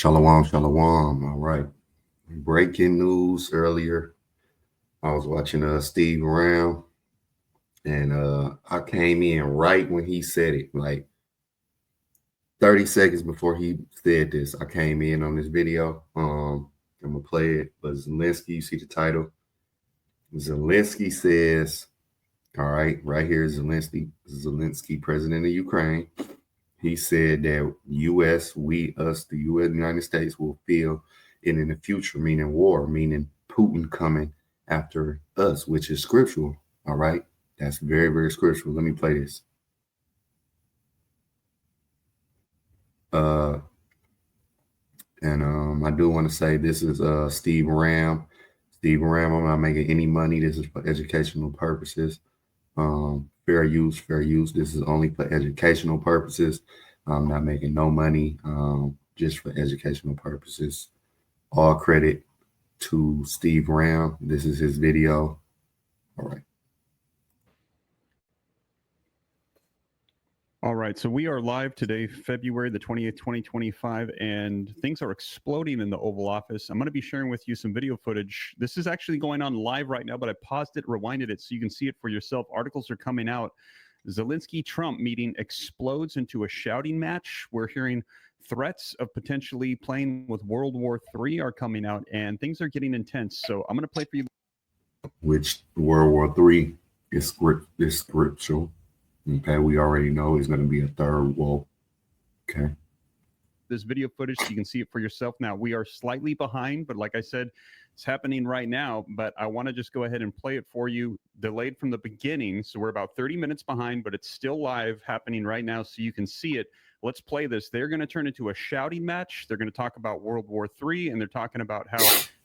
Shalom, shalom. All right. Breaking news earlier. I was watching Steve Ram, and I came in right when he said it, like 30 seconds before he said this. I came in on this video. I'm gonna play it. But Zelensky, you see the title. Zelensky says, all right here is Zelensky, president of Ukraine. He said that U.S., the U.S. United States will feel it in the future, meaning war, meaning Putin coming after us, which is scriptural. All right. That's very, very scriptural. Let me play this. I do want to say this is Steve Ram. Steve Ram, I'm not making any money. This is for educational purposes. Fair use. This is only for educational purposes. I'm not making no money, just for educational purposes. All credit to Steve Ram. This is his video. All right. All right, so we are live today, February the 20th, 2025, and things are exploding in the Oval Office. I'm going to be sharing with you some video footage. This is actually going on live right now, but I paused it, rewinded it, so you can see it for yourself. Articles are coming out. Zelensky-Trump meeting explodes into a shouting match. We're hearing threats of potentially playing with World War III are coming out, and things are getting intense. So I'm going to play for you. Which World War III is scriptural. Okay, we already know it's going to be a third war. Okay. This video footage so you can see it for yourself. Now, we are slightly behind, but like I said, it's happening right now. But I want to just go ahead and play it for you, delayed from the beginning. So we're about 30 minutes behind, but it's still live happening right now so you can see it. Let's play this. They're going to turn into a shouting match. They're going to talk about World War III, and they're talking about how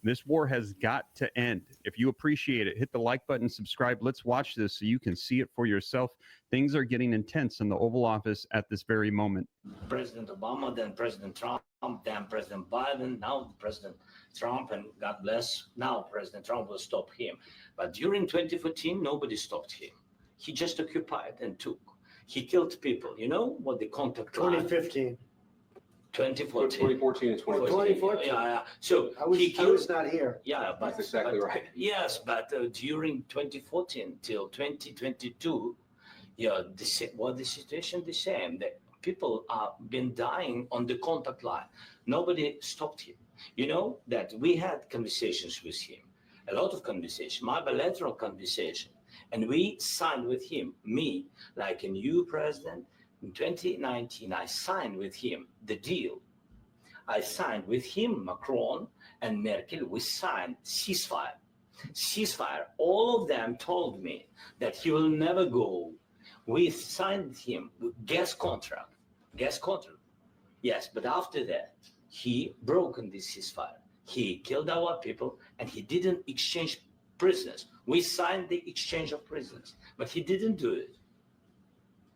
this war has got to end. If you appreciate it, hit the like button, subscribe. Let's watch this so you can see it for yourself. Things are getting intense in the Oval Office at this very moment. President Obama, then President Trump, then President Biden, now President Trump, and God bless, now President Trump will stop him. But during 2014, nobody stopped him. He just occupied and took. He killed people. You know what the contact 2015. 2014. 2014 and 2014. Yeah. So I was not here. Yeah, but that's exactly right. Yes, but during 2014 till 2022, the situation the same. The people have been dying on the contact line. Nobody stopped him. You know that we had conversations with him, a lot of conversation, my bilateral conversation. And we signed with him, me, like a new president. In 2019, I signed with him the deal. I signed with him, Macron and Merkel, we signed ceasefire. Ceasefire. All of them told me that he will never go. We signed him gas contract. Yes, but after that, he broken this ceasefire. He killed our people and he didn't exchange prisoners. We signed the exchange of prisoners, but he didn't do it.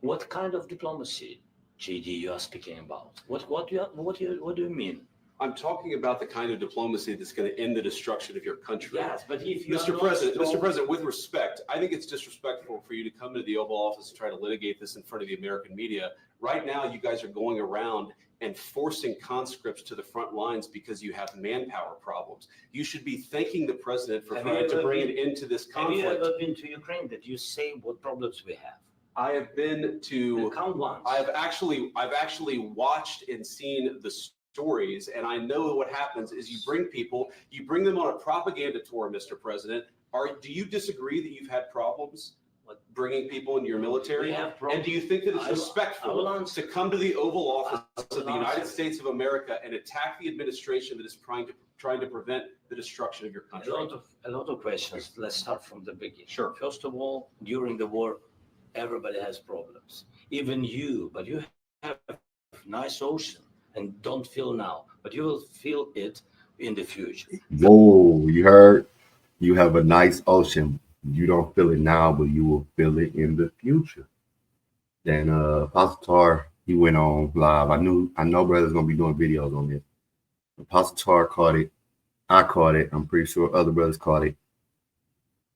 What kind of diplomacy, JD, you are speaking about? What do you mean? I'm talking about the kind of diplomacy that's going to end the destruction of your country. Yes, but if you Mr. President, with respect, I think it's disrespectful for you to come to the Oval Office and try to litigate this in front of the American media. Right now, you guys are going around and forcing conscripts to the front lines because you have manpower problems. You should be thanking the president for trying to bring an end to this conflict. Have you ever been to Ukraine? That you say what problems we have? I have been to. Count once. I've actually watched and seen the stories, and I know what happens is you bring them on a propaganda tour, Mr. President. Do you disagree that you've had problems bringing people into your military? And do you think that it's respectful to come to the Oval Office of the United States of America and attack the administration that is trying to prevent the destruction of your country? A lot of questions. Let's start from the beginning. Sure. First of all, during the war, everybody has problems. Even you, but you have a nice ocean and don't feel now, but you will feel it in the future. Whoa, you heard? You have a nice ocean. You don't feel it now, but you will feel it in the future. Then Apostle Tar, he went on live. I know brothers gonna be doing videos on this. Apostle Tar caught it. I caught it. I'm pretty sure other brothers caught it.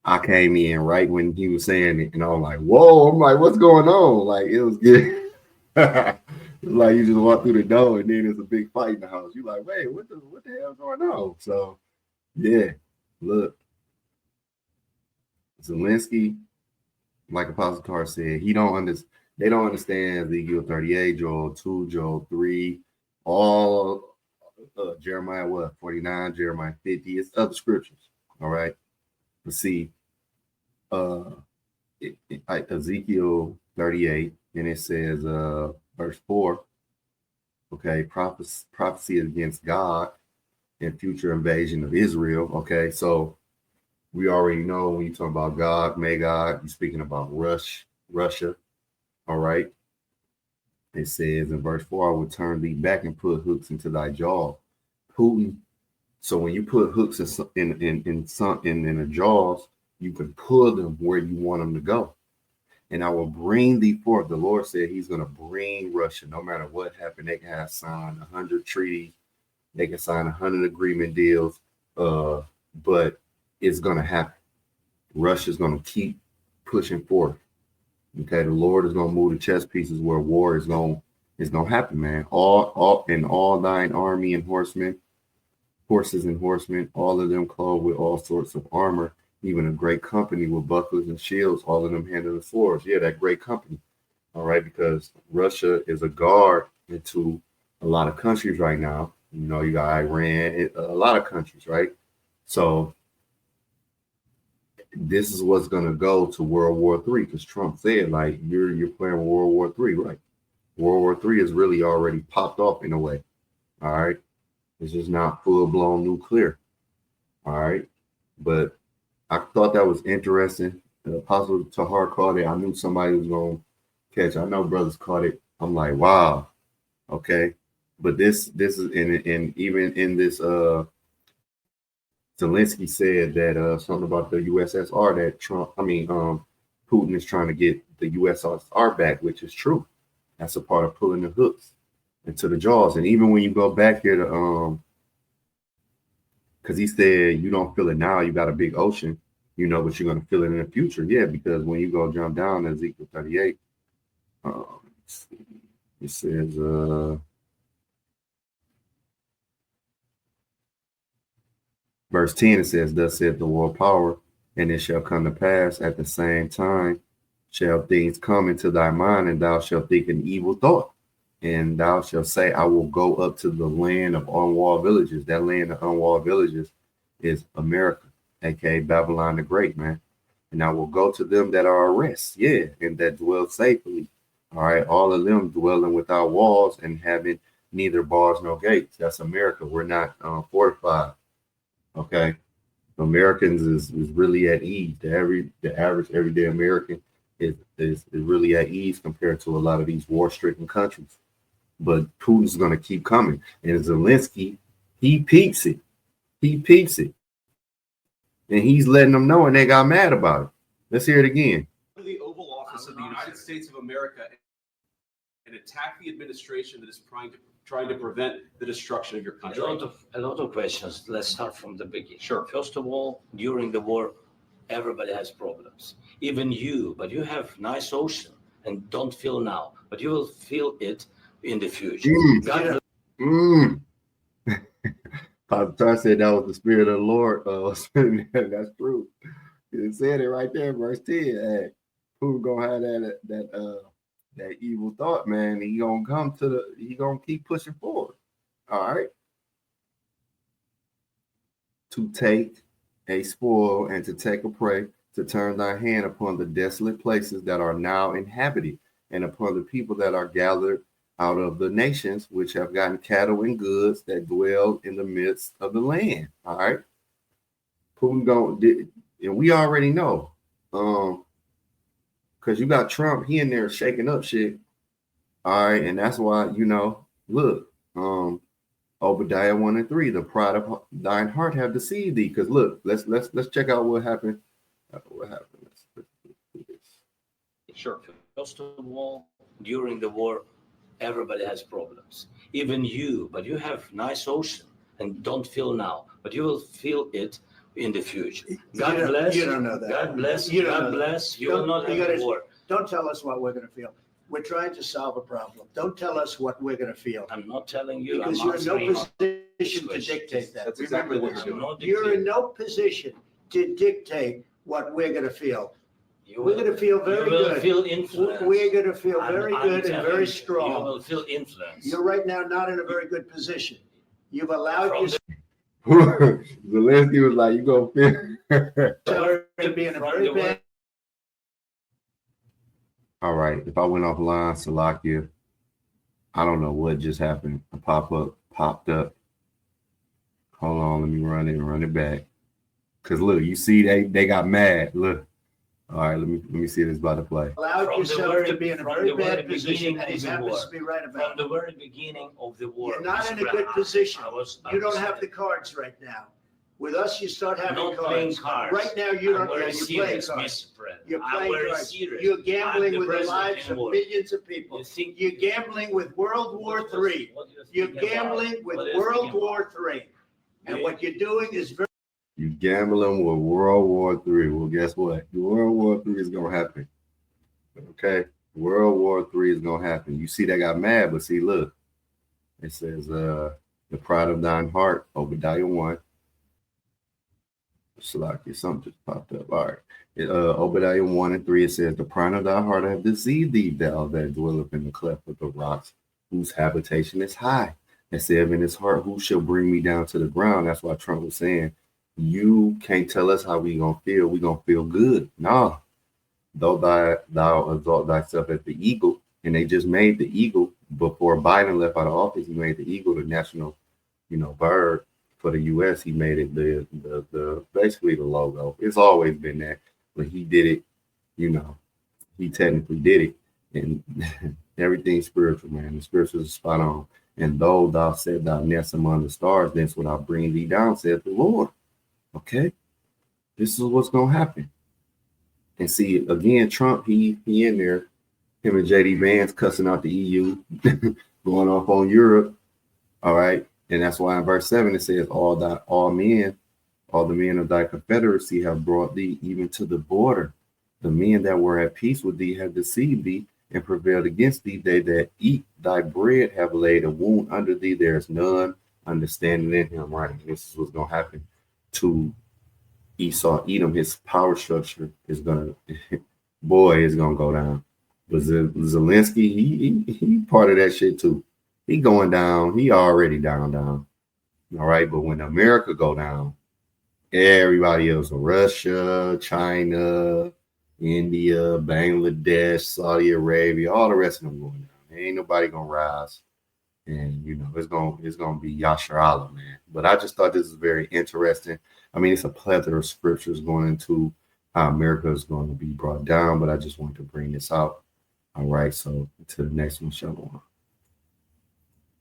I came in right when he was saying it, and I'm like, whoa, I'm like, what's going on? Like, it was good. It Like you just walk through the door and then there's a big fight in the house. You're like, wait, what the hell's going on? So yeah, look, Zelensky, like Apostle Tar said, they don't understand Ezekiel 38, Joel 2, Joel 3, all Jeremiah 49, Jeremiah 50. It's other scriptures. All right. But see, Ezekiel 38, and it says verse 4, okay, prophecy against God and future invasion of Israel. Okay, so we already know when you talk about God, you're speaking about Russia. All right. It says in verse 4, I will turn thee back and put hooks into thy jaw. Putin. So when you put hooks in the jaws, you can pull them where you want them to go. And I will bring thee forth. The Lord said he's going to bring Russia, no matter what happened. They can have signed 100 treaties. They can sign 100 agreement deals. But it's going to happen. Russia's going to keep pushing forth. Okay, the Lord is going to move the chess pieces where war is going to happen, man. All thine army and horses and horsemen, all of them clothed with all sorts of armor, even a great company with bucklers and shields, all of them handling swords. Yeah, that great company. All right, because Russia is a guard into a lot of countries right now. You know, you got Iran, a lot of countries, right? So this is what's going to go to World War III, because Trump said, like, you're playing World War III, right? World War III is really already popped off in a way. All right. It's just not full-blown nuclear. All right. But I thought that was interesting. The Apostle Tahar caught it. I knew somebody was going to catch. I know brothers caught it. I'm like, wow. Okay. But this is in even in this Zelensky said that something about the USSR that Putin is trying to get the USSR back, which is true. That's a part of pulling the hooks into the jaws. And even when you go back here to because he said you don't feel it now, you got a big ocean, you know, but you're going to feel it in the future. Yeah, because when you go jump down to Ezekiel 38, it says verse 10, it says, thus saith the world power, and it shall come to pass at the same time shall things come into thy mind, and thou shalt think an evil thought. And thou shalt say, I will go up to the land of unwalled villages. That land of unwalled villages is America, aka Babylon the Great, man. And I will go to them that are at rest, yeah, and that dwell safely. All right, all of them dwelling without walls and having neither bars nor gates. That's America. We're not fortified. Okay, Americans is really at ease. The average everyday American is really at ease compared to a lot of these war-stricken countries. But Putin's going to keep coming, and Zelensky, he peeps it, and he's letting them know, and they got mad about it. Let's hear it again. The Oval Office of the United States of America and attack the administration that is trying to prevent the destruction of your country. A lot of questions. Let's start from the beginning. Sure. First of all, during the war, everybody has problems. Even you, but you have nice ocean and don't feel now, but you will feel it in the future. Pastor said that was the spirit of the Lord. That's true. It said it right there, verse 10. Hey, who gonna have that evil thought, man? He gonna keep pushing forward. All right. To take a spoil and to take a prey, to turn thy hand upon the desolate places that are now inhabited, and upon the people that are gathered out of the nations, which have gotten cattle and goods that dwell in the midst of the land. All right. Putin and we already know, because you got Trump, he in there shaking up shit. All right, and that's why, you know, look, Obadiah 1 and 3, the pride of thine heart have deceived thee. Because look, let's check out what happened. Let's do this. Sure. First of all, during the war, everybody has problems. Even you, but you have nice ocean and don't feel now, but you will feel it in the future. God bless. You don't know that. God bless. You don't God know bless. that. You will not have a war. Don't tell us what we're going to feel. We're trying to solve a problem. Don't tell us what we're going to feel. I'm not telling you. Because I'm you're in no answering position to dictate that. That's exactly what Remember you're this. doing. You're in no position to dictate what we're going to feel. We're going to feel very you will good. Feel influenced. We're going to feel And very I'm good and telling very you, strong. You will feel influenced. You're right now not in a very good position. You've allowed From yourself Zelensky was like, you gonna feel. to be in a very bad. All right. If I went offline, Salakia, I don't know what just happened. A pop-up popped up. Hold on, let me run it back. Cause look, you see they got mad. Look. All right, let me see this by the play. Allowed From yourself very- to be in a from very the very bad position, beginning and he of the happens war. to be right From about the it. very beginning of the war. You're not Mr. in a good Brown, position. I You don't was have the cards right now. With us, you start having not playing cards. cards. Right now, you I'm don't. very Yeah, you're playing serious, cards. Mr. President. You're I'm playing very cards. serious. You're I'm gambling the with the president lives in of war. millions of people. You think You're gambling with World War III. What do you You're think about- gambling with what do you World think about- War III. And what you're doing is very. You gambling with World War III. Well, guess what? World War III is gonna happen. Okay, World War III is gonna happen. You see, they got mad, but see, look, it says the pride of thine heart, Obadiah 1. Salakia, something just popped up. All right. Obadiah 1 and 3, it says, the pride of thy heart have deceived thee, thou that dwelleth in the cleft of the rocks, whose habitation is high. And said in his heart, who shall bring me down to the ground? That's why Trump was saying, you can't tell us how we gonna feel. We gonna feel good. Nah. Though thou exalt thyself as the eagle, and they just made the eagle before Biden left out of office. He made the eagle the national, bird for the U.S. He made it the basically the logo. It's always been that, but he did it. He technically did it, and everything's spiritual, man. The spiritual is spot on. And though thou said thou nest among the stars, thence will I bring thee down, saith the Lord. Okay, this is what's gonna happen. And see, again, Trump, he in there, him and JD Vance cussing out the EU, going off on Europe. All right. And that's why in verse 7 it says, all the men of thy confederacy have brought thee even to the border. The men that were at peace with thee have deceived thee and prevailed against thee. They that eat thy bread have laid a wound under thee. There is none understanding in him. Right. And this is what's gonna happen to Esau, Edom. His power structure is gonna go down. But Zelensky, he part of that shit too. He going down. He already down. All right. But when America go down, everybody else, Russia, China, India, Bangladesh, Saudi Arabia, all the rest of them going down. Ain't nobody gonna rise. And it's gonna be Yashar Allah, man. But I just thought this was very interesting. I mean, it's a plethora of scriptures going into how America is going to be brought down, but I just wanted to bring this out. All right, so to the next one, Shalom.